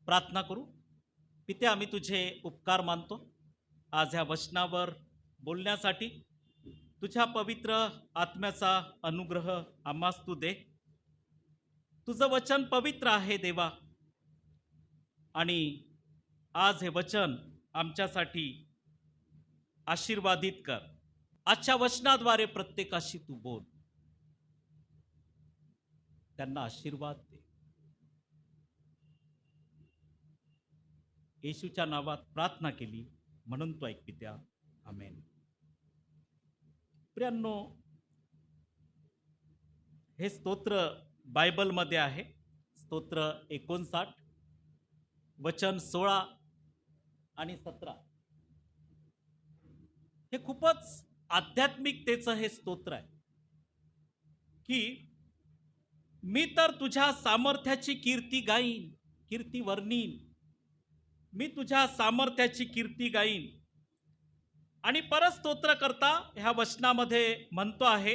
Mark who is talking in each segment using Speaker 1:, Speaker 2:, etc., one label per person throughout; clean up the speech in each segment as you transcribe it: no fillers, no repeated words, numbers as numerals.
Speaker 1: प्रार्थना करू. पिते, आम्ही तुझे उपकार मानतो आज ह्या वचनावर बोलण्यासाठी. तुझ्या पवित्र आत्म्याचा अनुग्रह आम्हास तू दे. तुझं वचन पवित्र आहे देवा, आणि आज हे वचन आमच्यासाठी आशीर्वादित कर. आजच्या वचनाद्वारे प्रत्येकाशी तू बोल, त्यांना आशीर्वाद दे. येशूच्या नावात प्रार्थना केली म्हणून तो ऐक पित्या, आमेन. प्रियांनो, हे स्तोत्र बायबलमध्ये आहे. स्तोत्र 59 वचन 16 आणि 17. हे खूपच आध्यात्मिकतेचं हे स्तोत्र आहे की मी तर तुझ्या सामर्थ्याची कीर्ती गाईन, कीर्ती वर्णीन. मी तुझ्या सामर्थ्याची कीर्ती गाईन. आणि परत स्तोत्र करता ह्या वचनामध्ये म्हणतो आहे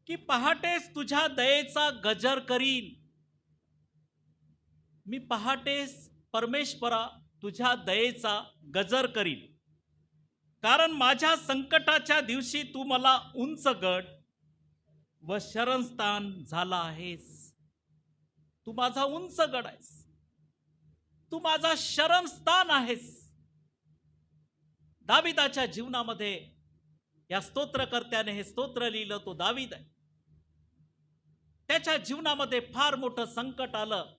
Speaker 1: की पहाटेस तुझ्या दयेचा गजर करीन. मी पहाटेस परमेश्वरा तुझ्या दयेचा गजर करीन, कारण माझ्या संकटाच्या दिवशी तू मला उंच गड व शरणस्थान झाला आहेस. तू माझा उंच गड आहेस, तू माझा शरणस्थान आहेस. दाविदाच्या जीवनामध्ये या स्तोत्रकर्त्याने हे स्तोत्र लिहिलं. तो दावीद आहे. त्याच्या जीवनामध्ये फार मोठं संकट आलं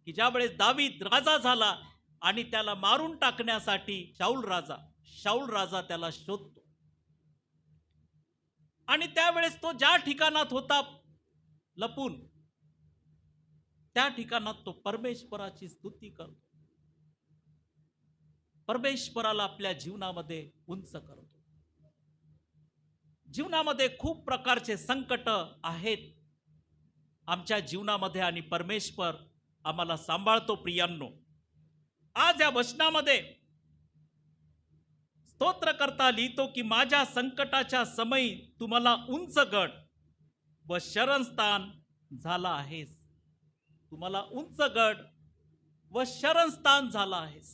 Speaker 1: की ज्यावेळेस दावीद राजा झाला आणि त्याला मारून टाकण्यासाठी शाऊल राजा त्याला शोधतो. आणि त्यावेळेस तो ज्या ठिकाणात होता लपून, त्या ठिकाणात तो परमेश्वराची स्तुती करतो, परमेश्वराला आपल्या जीवनामध्ये उंच करतो. जीवनामध्ये खूप प्रकारचे संकट आहेत आमच्या जीवनामध्ये आणि परमेश्वर आम्हाला सांभाळतो. प्रियांनो, आज या वचनामध्ये स्तोत्रकर्ता लिहितो की माझ्या संकटाच्या समयी तू मला उंच गड व शरणस्थान झाला आहेस. तू मला उंच गड व शरणस्थान झाला आहेस.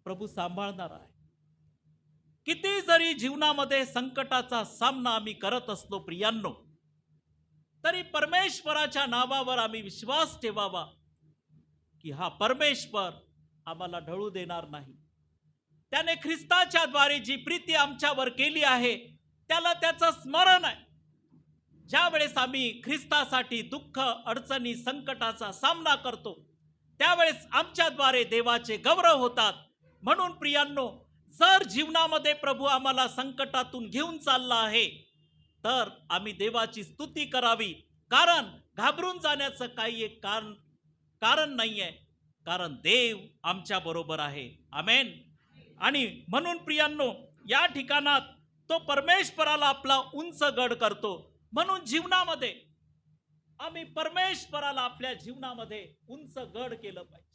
Speaker 1: प्रभू सांभाळणार आहे. किती जरी जीवनामध्ये संकटाचा सामना आम्ही करत असलो प्रियांनो, तरी परमेश्वराच्या नावावर आम्ही विश्वास ठेवावा की हा परमेश्वर आम्हाला ढळू देणार नाही. त्याने ख्रिस्ताच्या द्वारे जी प्रीती आमच्यावर केली आहे त्याला त्याचं स्मरण आहे. ज्या वेळेस आम्ही ख्रिस्तासाठी दुःख, अडचणी, संकटाचा सामना करतो त्यावेळेस आमच्याद्वारे देवाचे गौरव होतात. म्हणून प्रियांनो, जर जीवनामध्ये प्रभू आम्हाला संकटातून घेऊन चालला आहे तर आम्ही देवाची स्तुती करावी, कारण घाबरून जाण्याचं काही एक कारण नाही आहे, कारण देव आमच्या बरोबर आहे. आमेन. आणि म्हणून प्रियांनो, या ठिकाणात तो परमेश्वराला आपला उंच गड करतो. म्हणून जीवनामध्ये आम्ही परमेश्वराला आपल्या जीवनामध्ये उंच गड केलं पाहिजे,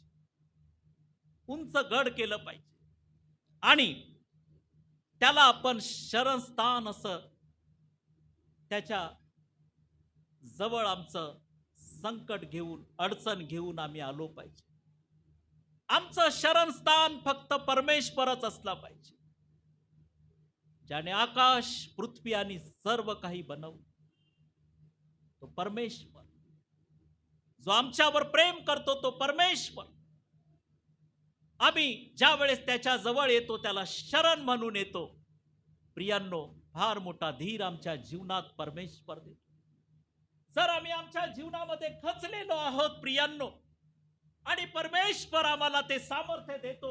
Speaker 1: उंच गड केलं पाहिजे. आणि त्याला आपण शरणस्थान असं त्याच्या जवळ आमचं संकट घेऊन, अडचण घेऊन आम्ही आलो पाहिजे. आमचं शरणस्थान फक्त परमेश्वरच असला पाहिजे, ज्याने आकाश, पृथ्वी आणि सर्व काही बनवलं. तो परमेश्वर, जो आमच्यावर प्रेम करतो, तो परमेश्वर. आम्ही ज्या वेळेस त्याच्या जवळ येतो त्याला शरण म्हणून येतो. प्रियांनो, फार मोठा धीर आमच्या जीवनात परमेश्वर देतो. जर आम्ही आमच्या जीवनामध्ये खचलेलो आहोत प्रियांनो, आणि परमेश्वर आम्हाला ते सामर्थ्य देतो,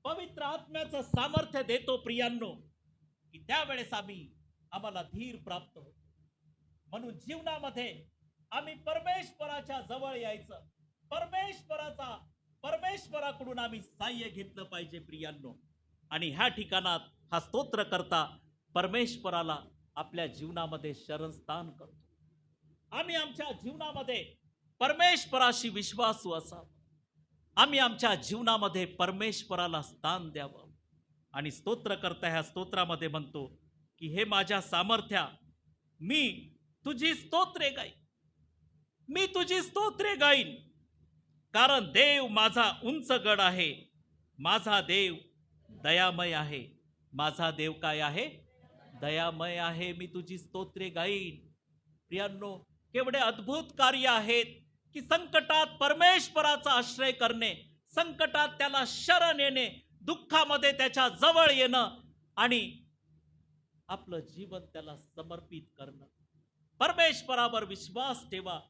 Speaker 1: पवित्र आत्म्याचं सामर्थ्य देतो प्रियांनो, की त्यावेळेस आम्हाला धीर प्राप्त होतो. म्हणून जीवनामध्ये आम्ही परमेश्वराच्या जवळ यायचं, परमेश्वराकडून आम्ही सहाय्य घेतलं पाहिजे प्रियांनो. आणि ह्या ठिकाणात हा स्तोत्र करता परमेश्वराला आपल्या जीवनामध्ये शरणस्थान करतो. आम्ही आमच्या जीवनामध्ये परमेश्वराशी विश्वासू असावा. आम्ही आमच्या जीवनामध्ये परमेश्वराला स्थान द्यावं. आणि स्तोत्र करता ह्या स्तोत्रामध्ये म्हणतो की हे माझ्या सामर्थ्या, मी तुझी स्तोत्रे गाईन, मी तुझी स्तोत्रे गाईन. कारण देव माझा उंच गड आहे, माझा देव दयामय आहे. माझा देव काय आहे? दयामय आहे. मी तुझी स्तोत्रे गाईन. प्रियांनो, केवढे अद्भुत कार्य आहेत की संकटात परमेश्वराचा आश्रय करणे, संकटात त्याला शरण येणे, दुःखामध्ये त्याच्या जवळ येणं आणि आपलं जीवन त्याला समर्पित करणं. परमेश्वरावर विश्वास ठेवा.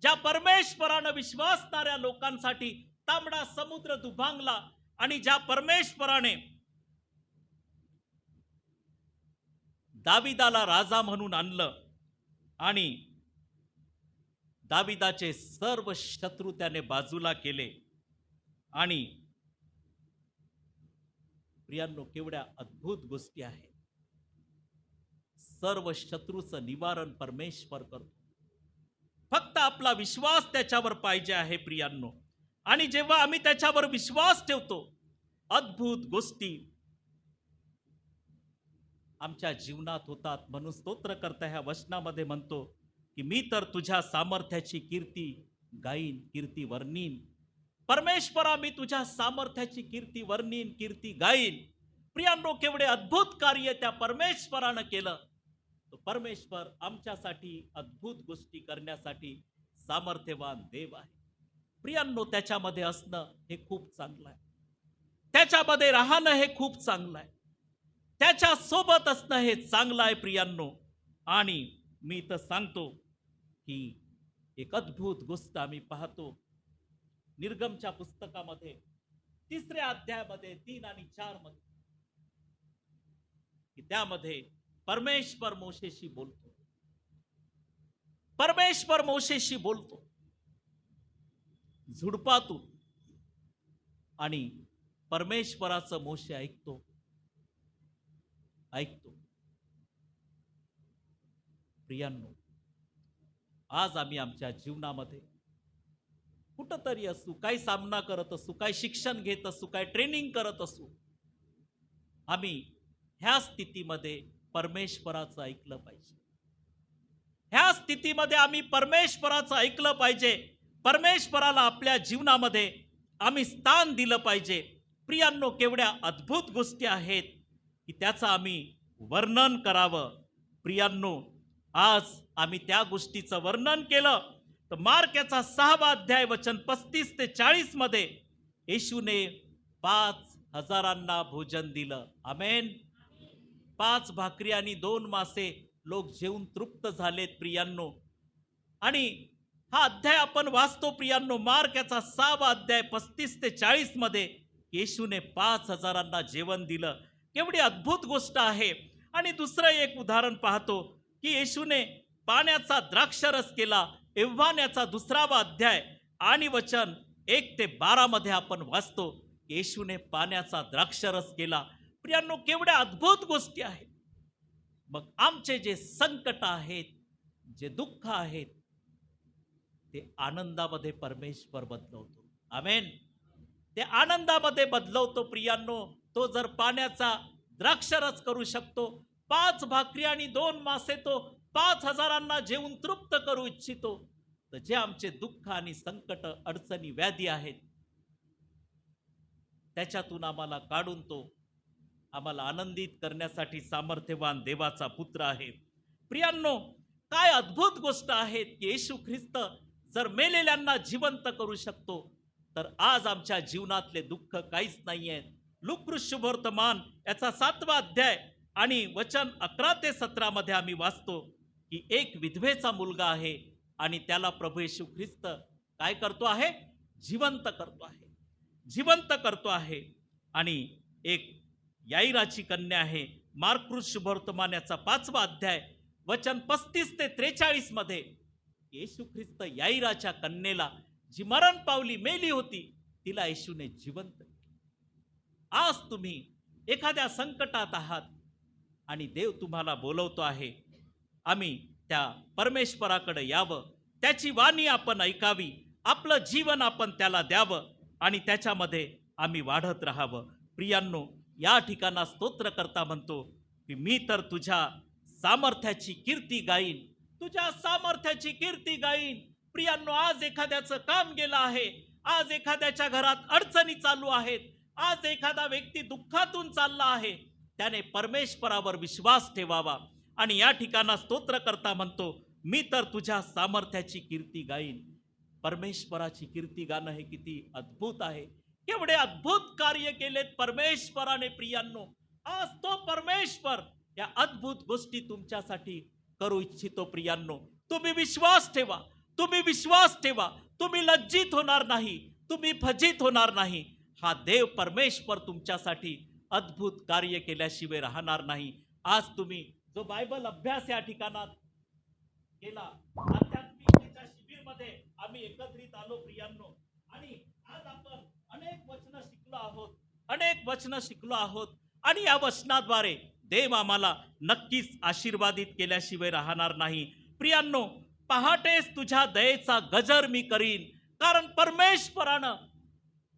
Speaker 1: ज्या परमेश्वरानं विश्वासणाऱ्या लोकांसाठी तांबडा समुद्र दुभांगला आणि ज्या परमेश्वराने दाविदाला राजा म्हणून आणलं आणि दाविदाचे सर्व शत्रू त्याने बाजूला केले आणि प्रियांनो, केवढ्या अद्भुत गोष्टी आहेत. सर्व शत्रूचं निवारण परमेश्वर करतो. फक्त आपला विश्वास त्याच्यावर पाहिजे आहे प्रियांनो. आणि जेव्हा आम्ही त्याच्यावर विश्वास ठेवतो, अद्भुत गोष्टी आमच्या जीवनात होतात. म्हणून स्तोत्रकर्ता ह्या वचनामध्ये म्हणतो की मी तर तुझ्या सामर्थ्याची कीर्ती गाईन, कीर्ती वर्णीन. परमेश्वरा, मी तुझ्या सामर्थ्याची कीर्ती वर्णीन, कीर्ती गाईन. प्रियांनो, केवढे अद्भुत कार्य त्या परमेश्वरानं केलं. तो परमेश्वर आमच्यासाठी अद्भुत गोष्टी करण्यासाठी सामर्थ्यवान देव आहे. प्रियांनो, त्याच्यामध्ये असणं हे खूप चांगलं आहे. त्याच्यामध्ये राहणं हे खूप चांगलं आहे. त्याच्या सोबत असणं हे चांगलं आहे प्रियांनो. आणि मी तर सांगतो की एक अद्भुत गोष्ट आम्ही पाहतो निर्गमच्या पुस्तकामध्ये 3ऱ्या अध्यायामध्ये 3 आणि 4 मध्ये, की त्यामध्ये परमेश्वर मोशेशी बोलतो. परमेश्वर मोशेशी बोलतो झुडपातून आणि परमेश्वराचं मोशे ऐकतो. प्रियांनो, आज आम्ही आमच्या जीवनामध्ये कुठंतरी असू, काही सामना करत असू, काही शिक्षण घेत असू, काही ट्रेनिंग करत असू, आम्ही ह्या स्थितीमध्ये परमेश्वराचं ऐकलं पाहिजे. ह्या स्थितीमध्ये आम्ही परमेश्वराचं ऐकलं पाहिजे. परमेश्वराला आपल्या जीवनामध्ये आम्ही स्थान दिलं पाहिजे. प्रियांनो, केवढ्या अद्भुत गोष्टी आहेत की त्याचं आम्ही वर्णन करावं. प्रियांनो, आज आम्ही त्या गोष्टीचं वर्णन केलं तर मार्क याचा 6वा अध्याय वचन 35 ते 40 मध्ये येशूने 5,000 भोजन दिलं. आमेन. 5 भाकरी आणि 2 मासे लोक जेवून तृप्त झालेत प्रियांनो. आणि हा अध्याय आपण वाचतो प्रियांनो, मार्क याचा 6वा अध्याय 35 ते 40 मध्ये येशूने 5,000 जेवण दिलं. केवढी अद्भुत गोष्ट आहे. आणि दुसरं एक उदाहरण पाहतो की येशूने पाण्याचा द्राक्षरस केला. योहान याचा 2वा अध्याय आणि वचन 1 ते 12 मध्ये आपण वाचतो येशूने पाण्याचा द्राक्षरस केला. प्रियांनो, केवढ्या अद्भुत गोष्टी आहेत. मग आमचे जे संकट आहेत, जे दुःख आहेत, ते आनंदामध्ये परमेश्वर बदलवतो. आमेन. ते आनंदामध्ये बदलवतो प्रियांनो. तो जर पाण्याचा द्राक्षरस करू शकतो, 5 भाकरी आणि 2 मासे तो 5,000 जेवून तृप्त करू इच्छितो, तर जे आमचे दुःख आणि संकट, अडचणी, व्याधी आहेत, त्याच्यातून आम्हाला काढून तो आम्हाला आनंदित करण्यासाठी सामर्थ्यवान देवाचा पुत्र आहे. प्रियांनो, काय अद्भुत गोष्ट आहे की येशू ख्रिस्त जर मेलेल्यांना जिवंत करू शकतो, तर आज आमच्या जीवनातले दुःख काहीच नाही आहेत. लूका शुभवर्तमान याचा 7वा अध्याय आणि वचन 11 ते 17 मध्ये आम्ही वाचतो की एक विधवेचा मुलगा आहे आणि त्याला प्रभू येशू ख्रिस्त काय करतो आहे? जिवंत करतो आहे. जिवंत करतो आहे. आणि एक याईराची कन्या आहे. मार्क शुभवर्तमान याचा 5वा अध्याय वचन 35 ते 43 मध्ये येशू ख्रिस्त याईराच्या कन्येला, जी मरण पावली, मेली होती, तिला येशूने जिवंत केले. आज तुम्ही एखाद्या संकटात आहात आणि देव तुम्हाला बोलवतो आहे, आम्ही त्या परमेश्वराकडे यावं, त्याची वाणी आपण ऐकावी, आपलं जीवन आपण त्याला द्यावं आणि त्याच्यामध्ये आम्ही वाढत राहावं. प्रियांनो, या ठिकाणा स्तोत्रकर्ता म्हणतो की मी तर तुझ्या सामर्थ्याची कीर्ती गाईन, तुझ्या सामर्थ्याची कीर्ती गाईन. प्रियांनो, आज एखाद्याचं काम गेलं आहे आज एखाद्याच्या घरात अडचणी चालू आहेत, आज एखादा व्यक्ती दुःखातून चालला आहे, त्याने परमेश्वरावर विश्वास ठेवावा. आणि या ठिकाणा स्तोत्रकर्ता म्हणतो, मी तर तुझ्या सामर्थ्याची कीर्ती गाईन. परमेश्वराची कीर्ती गाणं हे किती अद्भुत आहे. केवढे अद्भुत कार्य केलेत परमेश्वराने प्रियांनो. आज तो परमेश्वर या अद्भुत गोष्टी तुमच्यासाठी करू इच्छितो प्रियांनो. तुम्ही विश्वास ठेवा, तुम्ही विश्वास ठेवा. तुम्ही लज्जित होणार नाही, तुम्ही फजित होणार नाही. हा देव परमेश्वर तुमच्यासाठी अद्भुत कार्य केल्याशिवाय राहणार नाही. आज तुम्ही जो बायबल अभ्यास या ठिकाणात केला, आध्यात्मिकतेच्या शिबिरमध्ये आम्ही एकत्रित आलो प्रियांनो. आणि आज आपण अनेक वचनं शिकलो आहोत, अनेक वचनं शिकलो आहोत. आणि या वचनाद्वारे देव आम्हाला नक्कीच आशीर्वादित केल्याशिवाय राहणार नाही. प्रियांनो, पहाटेस तुझ्या दयेचा गजर मी करीन, कारण परमेश्वरानं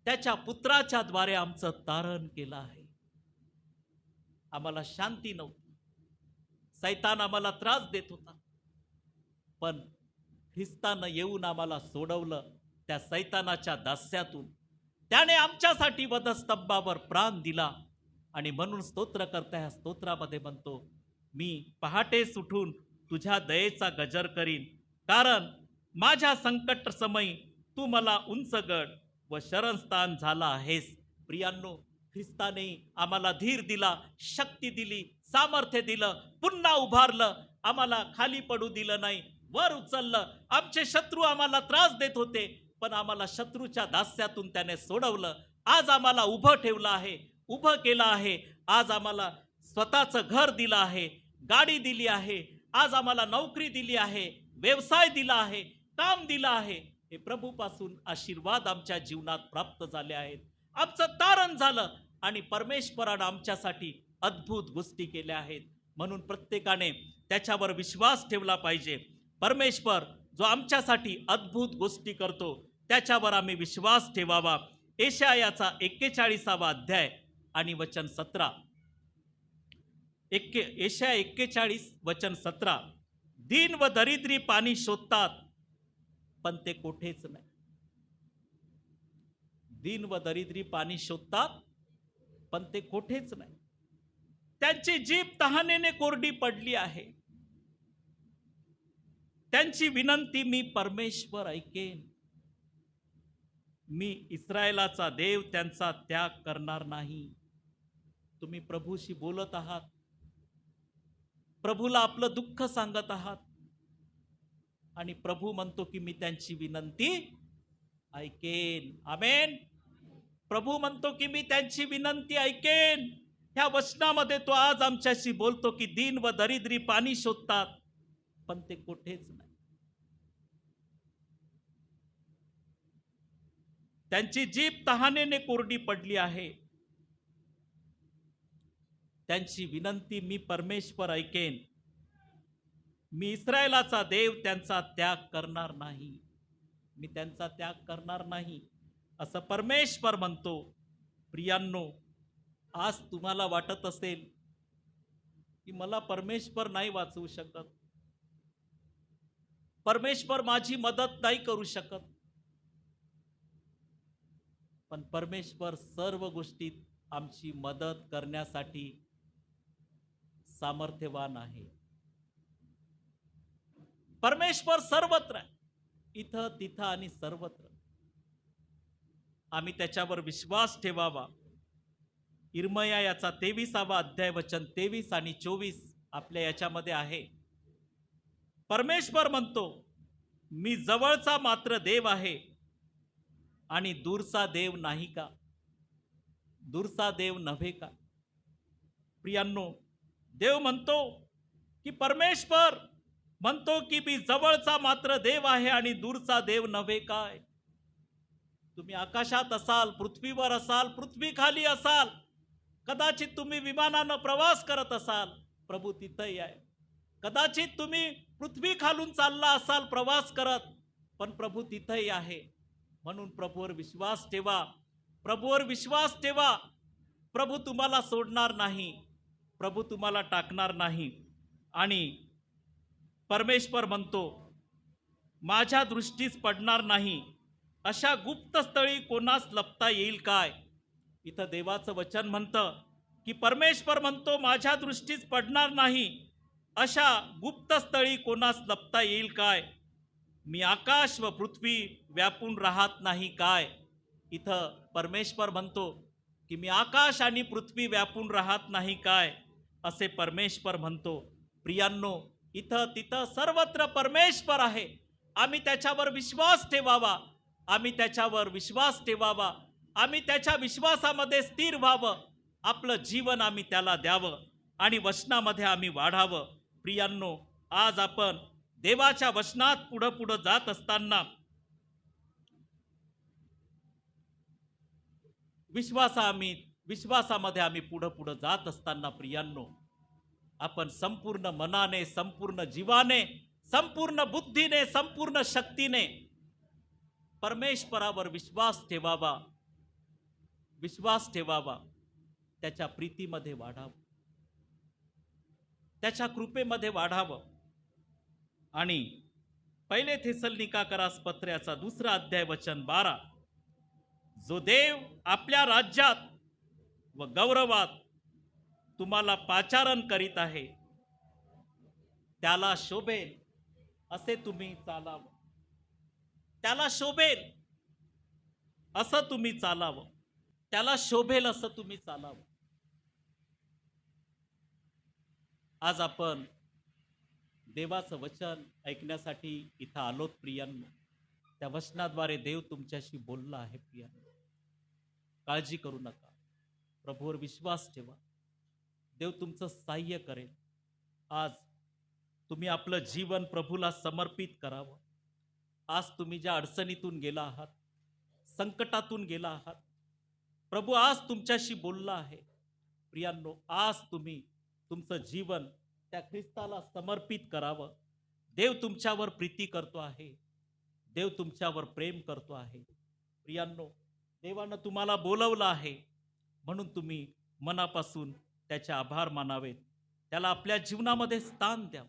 Speaker 1: त्याच्या पुत्राच्या द्वारे आमचं तारण केलं आहे. आम्हाला शांती नव्हती, सैतान आम्हाला त्रास देत होता, पण ख्रिस्तानं येऊन आम्हाला सोडवलं त्या सैतानाच्या दास्यातून. त्याने आमच्यासाठी वधस्तंभावर प्राण दिला. आणि म्हणून स्तोत्रकर्ता ह्या स्तोत्रामध्ये म्हणतो, मी पहाटेस उठून तुझ्या दयेचा गजर करीन, कारण माझ्या संकट समयी तू मला उंच गड व शरणस्थान झाला आहेस. प्रियांनो, ख्रिस्ताने आम्हाला धीर दिला, शक्ती दिली, सामर्थ्य दिलं, पुन्हा उभारलं, आम्हाला खाली पडू दिलं नाही, वर उचललं. आमचे शत्रू आम्हाला त्रास देत होते, पण आम्हाला शत्रूच्या दास्यातून त्याने सोडवलं. आज आम्हाला उभं ठेवलं आहे, उभं केलं आहे. आज आम्हाला स्वतःचं घर दिलं आहे, गाडी दिली आहे, आज आम्हाला नोकरी दिली आहे, व्यवसाय दिला आहे, काम दिलं आहे. हे प्रभूपासून आशीर्वाद आमच्या जीवनात प्राप्त झाले आहेत. आमचं तारण झालं आणि परमेश्वरानं आमच्यासाठी अद्भुत गोष्टी केल्या आहेत. म्हणून प्रत्येकाने त्याच्यावर विश्वास ठेवला पाहिजे. परमेश्वर जो आमच्यासाठी अद्भुत गोष्टी करतो त्याच्यावर आम्ही विश्वास ठेवावा. यशायाचा 41वा अध्याय आणि वचन 17. यशाया 41 वचन 17. दीन व दरिद्री पाणी शोधतात, पण ते कोठेच नाही. दीन व दरिद्री पाणी शोधतात, पण ते कोठेच नाही. त्यांची जीभ तहानेने कोरडी पडली आहे. त्यांची विनंती मी परमेश्वर ऐकेन. मी इस्रायलाचा देव त्यांचा त्याग करणार नाही. तुम्ही प्रभूशी बोलत आहात, प्रभूला आपलं दुःख सांगत आहात, आणि प्रभू म्हणतो की मी त्यांची विनंती ऐकेन. आमेन. प्रभू म्हणतो की मी त्यांची विनंती ऐकेन. ह्या वचनामध्ये तो आज आमच्याशी बोलतो की दीन व दरिद्री पाणी शोधतात, पण ते कोठेच नाही. त्यांची जीभ तहानेने कोरडी पडली आहे. त्यांची विनंती मी परमेश्वर ऐकेन. मी इस्रायलाचा देव त्यांचा त्याग करणार नाही. मी त्यांचा त्याग करणार नाही असं परमेश्वर म्हणतो. प्रियांनो, आज तुम्हाला वाटत असेल की मला परमेश्वर नाही वाचवू शकत, परमेश्वर माझी मदत नाही करू शकत, पण परमेश्वर सर्व गोष्टीत आमची मदत करण्यासाठी सामर्थ्यवान आहे. परमेश्वर सर्वत्र आहे, इथं तिथं आणि सर्वत्र. आम्ही त्याच्यावर विश्वास ठेवावा. इर्मया याचा 23वा अध्याय वचन 23 आणि 24 आपल्या याच्यामध्ये आहे. परमेश्वर म्हणतो, मी जवळचा मात्र देव आहे आणि दूरचा देव नाही का? दूरचा देव नव्हे का? प्रियांनो, देव म्हणतो की परमेश्वर म्हणतो की मी जवळचा मात्र देव आहे आणि दूरचा देव नव्हे काय? तुम्ही आकाशात असाल, पृथ्वीवर असाल, पृथ्वी खाली असाल, कदाचित तुम्ही विमानानं प्रवास करत असाल, प्रभू तिथंही आहे. कदाचित तुम्ही पृथ्वी खालून चालला असाल प्रवास करत, पण प्रभू तिथंही आहे. म्हणून प्रभूवर विश्वास ठेवा, प्रभूवर विश्वास ठेवा. प्रभू तुम्हाला सोडणार नाही, प्रभू तुम्हाला टाकणार नाही. आणि परमेश्वर म्हणतो, माझ्या दृष्टीस पडणार नाही अशा गुप्तस्थळी कोणास लपता येईल काय? इथं देवाचं वचन म्हणतं की परमेश्वर म्हणतो माझ्या दृष्टीस पडणार नाही, अशा गुप्तस्थळी कोणास लपता येईल काय? मी आकाश व पृथ्वी व्यापून राहत नाही काय? इथं परमेश्वर म्हणतो की मी आकाश आणि पृथ्वी व्यापून राहत नाही काय, असे परमेश्वर म्हणतो. प्रियांनो, इथं तिथं सर्वत्र परमेश्वर आहे. आम्ही त्याच्यावर विश्वास ठेवावा, आम्ही त्याच्यावर विश्वास ठेवावा, आम्ही त्याच्या विश्वासामध्ये स्थिर व्हावं, आपलं जीवन आम्ही त्याला द्यावं आणि वचनामध्ये आम्ही वाढावं. प्रियांनो, आज आपण देवाच्या वचनात पुढं पुढं जात असताना विश्वासामध्ये आम्ही पुढं पुढं जात असताना प्रियांनो, आपण संपूर्ण मनाने, संपूर्ण जीवाने, संपूर्ण बुद्धीने, संपूर्ण शक्तीने परमेश्वरावर विश्वास ठेवावा, त्याच्या प्रीतीमध्ये वाढावं, त्याच्या कृपेमध्ये वाढावं. आणि पहिले थेसलनिकाकरास पत्र्याचा 2 अध्याय वचन 12, जो देव आपल्या राज्यात व गौरवात तुम्हाला पाचारण करीत आहे, त्याला शोभेल असे तुम्ही चालावं, त्याला शोभेल असं तुम्ही चालावं, त्याला शोभेल असं तुम्ही चालावं. आज आपण देवाचं वचन ऐकण्यासाठी इथं आलोत प्रियांनो. त्या वचनाद्वारे देव तुमच्याशी बोलला आहे प्रियांनो. काळजी करू नका, प्रभूवर विश्वास ठेवा, देव तुमचं सहाय्य करेल. आज तुम्ही आपलं जीवन प्रभूला समर्पित करावं. आज तुम्ही ज्या अडचणीतून गेला आहात, संकटातून गेला आहात, प्रभू आज तुमच्याशी बोलला आहे. प्रियांनो, आज तुम्ही तुमचं जीवन त्या ख्रिस्ताला समर्पित करावं. देव तुमच्यावर प्रीती करतो आहे, देव तुमच्यावर प्रेम करतो आहे. प्रियांनो, देवानं तुम्हाला बोलवलं आहे, म्हणून तुम्ही मनापासून त्याचे आभार मानावेत, त्याला आपल्या जीवनामध्ये स्थान द्यावं.